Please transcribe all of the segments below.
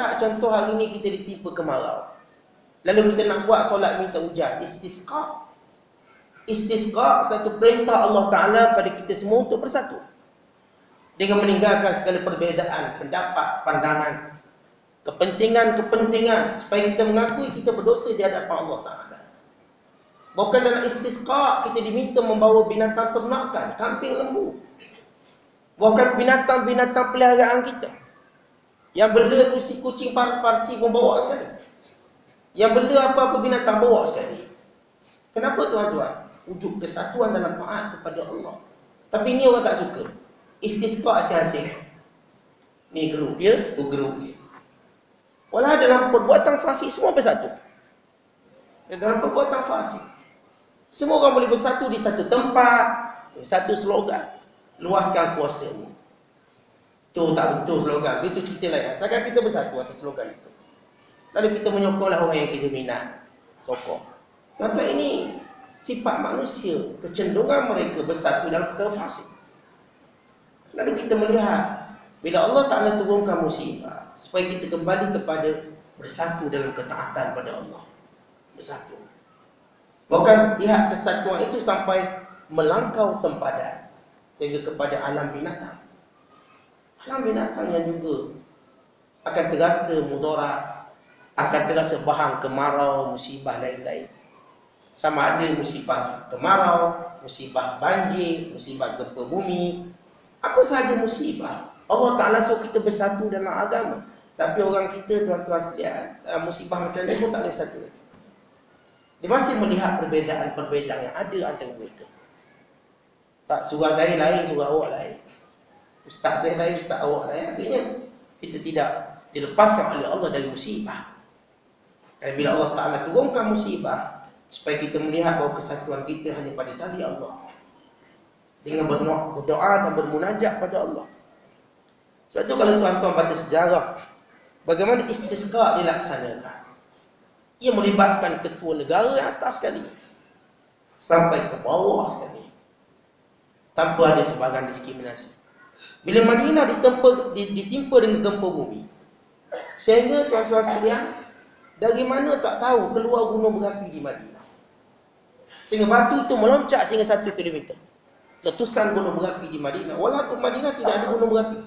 tak contoh hari ni kita ditimpa kemarau, lalu kita nak buat solat minta hujan, istisqa. Istisqa satu perintah Allah Ta'ala pada kita semua untuk bersatu, dengan meninggalkan segala perbezaan pendapat, pandangan, kepentingan, supaya kita mengakui kita berdosa di hadapan Allah Ta'ala. Bukan dalam istisqa kita diminta membawa binatang ternakan, kambing, lembu. Bukan binatang-binatang peliharaan kita. Yang bela tu si kucing parsi pun bawa sekali. Yang bela apa-apa binatang bawa sekali. Kenapa tuan-tuan? Wujud kesatuan dalam taat kepada Allah. Tapi ni orang tak suka. Istisqa asing-asing. Ni geruk dia, tu geruk dia. Walau dalam perbuatan fasik semua bersatu. Dalam perbuatan fasik semua orang boleh bersatu di satu tempat, satu slogan, luaskan kuasamu. Tu tak betul slogan, itu cerita lain. Asalkan kita bersatu atas slogan itu, lalu kita menyokonglah orang yang kita minat, sokong. Tuan-tuan, ini sifat manusia, kecenderungan mereka bersatu dalam perkara fasik. Lalu kita melihat bila Allah Ta'ala turunkan musibah, supaya kita kembali kepada bersatu dalam ketaatan pada Allah. Bersatu. Bukan lihat kesatuan itu sampai melangkau sempadan sehingga kepada alam binatang. Alam binatang yang juga akan terasa mudarat, akan terasa bahang kemarau, musibah lain-lain. Sama ada musibah kemarau, musibah banjir, musibah gempa bumi, apa sahaja musibah. Allah Ta'ala suruh kita bersatu dalam agama. Tapi orang kita, tuan-tuan sekalian, dalam musibah macam ni pun tak boleh bersatu. Dia masih melihat perbezaan-perbezaan yang ada antara mereka. Tak, surah saya lain, surah awak lain. Ustaz saya lain, ustaz awak lain. Akhirnya kita tidak dilepaskan oleh Allah dari musibah. Dan bila Allah Ta'ala turunkan musibah, supaya kita melihat bahawa kesatuan kita hanya pada tali Allah, dengan berdoa dan bermunajat pada Allah. Sebab itu kalau tuan-tuan baca sejarah bagaimana istisqa dilaksanakan, ia melibatkan ketua negara yang atas sekali sampai ke bawah sekali, tanpa ada sebarang diskriminasi. Bila Madinah ditimpa dengan gempa bumi, sehingga tuan-tuan sekalian, dari mana tak tahu keluar gunung berapi di Madinah, sehingga batu itu meloncat sehingga 1 kilometer. Letusan gunung berapi di Madinah, walaupun Madinah tidak ada gunung berapi.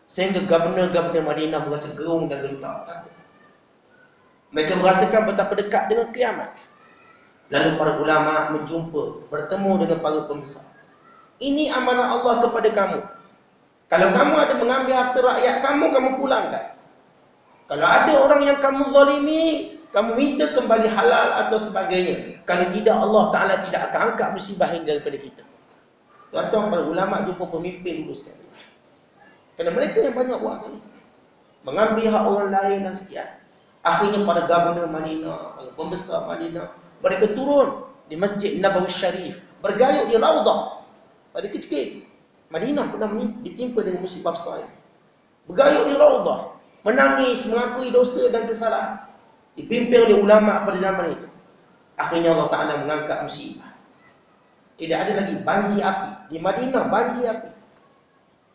Sehingga governor-governor Madinah merasa gerung dan gentar, takut. Mereka merasakan betapa dekat dengan kiamat. Lalu para ulama menjumpa, bertemu dengan para pembesar. Ini amanah Allah kepada kamu. Kalau kamu ada mengambil harta rakyat kamu, kamu pulangkan. Kalau ada orang yang kamu zalimi, kamu minta kembali halal atau sebagainya. Kalau tidak, Allah Ta'ala tidak akan angkat musibah ini daripada kita. Tuan-tuan, para ulama jumpa pemimpin dulu sekali. Kerana mereka yang banyak buat sekali, mengambil hak orang lain dan sekian. Akhirnya pada governor Madinah, pembesar Madinah, mereka turun di Masjid Nabawi Syarif, bergayut di Raudah. Pada ketika Madinah pernah ditimpa dengan musibah besar, bergayut di Raudah, menangis, mengakui dosa dan kesalahan, dipimpin oleh ulama pada zaman itu. Akhirnya Allah Ta'ala mengangkat musibah. Tidak ada lagi banjir api di Madinah, banjir api.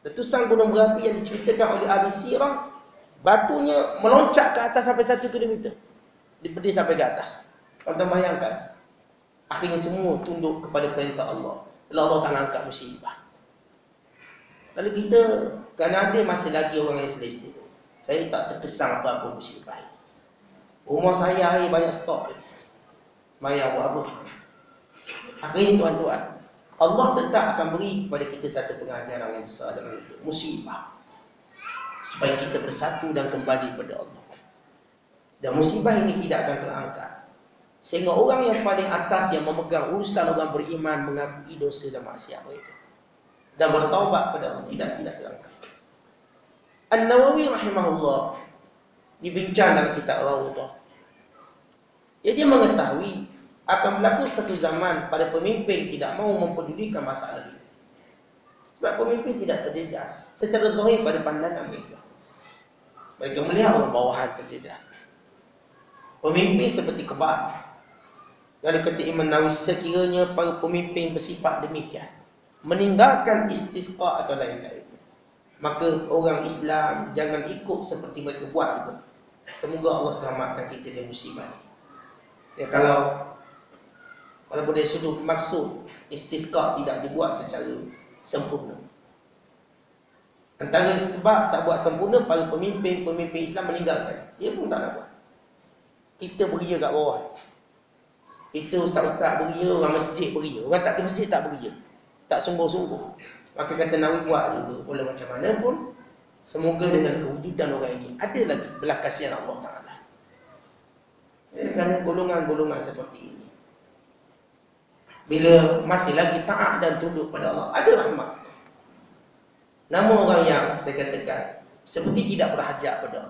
Letusan gunung berapi yang diceritakan oleh ahli sirah, batunya meloncat ke atas sampai 1 kilometer, diberdiri sampai ke atas. Kalau bayangkan, akhirnya semua tunduk kepada perintah Allah. Lalu Allah Ta'ala angkat musibah. Lalu kita, kerana ada masih lagi orang yang selesa, saya tak terkesan apa-apa musibah. Rumah saya air banyak stok, bayar buat apa. Akhirnya tuan-tuan, Allah tetap akan beri kepada kita satu pengajaran yang besar dalam itu, musibah, supaya kita bersatu dan kembali kepada Allah. Dan musibah ini tidak akan terangkat sehingga orang yang paling atas yang memegang urusan orang beriman mengakui dosa dan maksiat mereka dan bertaubat kepada Allah, tidak terangkat. An-Nawawi rahimahullah dibincang dalam kitab Rawdah. Dia mengetahui akan berlaku satu zaman pada pemimpin tidak mahu mempedulikan masalah ini. Sebab pemimpin tidak terjejas secara zahir pada pandangan mereka. Mereka melihat orang bawahan terjejas. Pemimpin seperti kebal. Lalu kata Imam Nawawi, sekiranya para pemimpin bersifat demikian, meninggalkan istisqa atau lain-lain, Maka orang Islam jangan ikut seperti mereka buat itu. Semoga Allah selamatkan kita dari musibah ini. Ya, kalau walaupun dari sudut maksud istisqa tidak dibuat secara sempurna. Antara sebab tak buat sempurna, para pemimpin Islam meninggalkan. Dia pun tak nak buat. Kita beria kat bawah. Kita ustaz-ustaz beria, orang masjid beria. Orang tak ke masjid tak beria. Tak sungguh-sungguh. Maka kata Nawawi buat juga. Oleh macam mana pun, semoga dengan kewujudan orang ini ada lagi belas kasihan Allah Ta'ala. Kerana golongan-golongan seperti ini, bila masih lagi taat dan tunduk pada Allah, ada rahmat. Nama orang yang saya katakan seperti tidak berhajat pada Allah.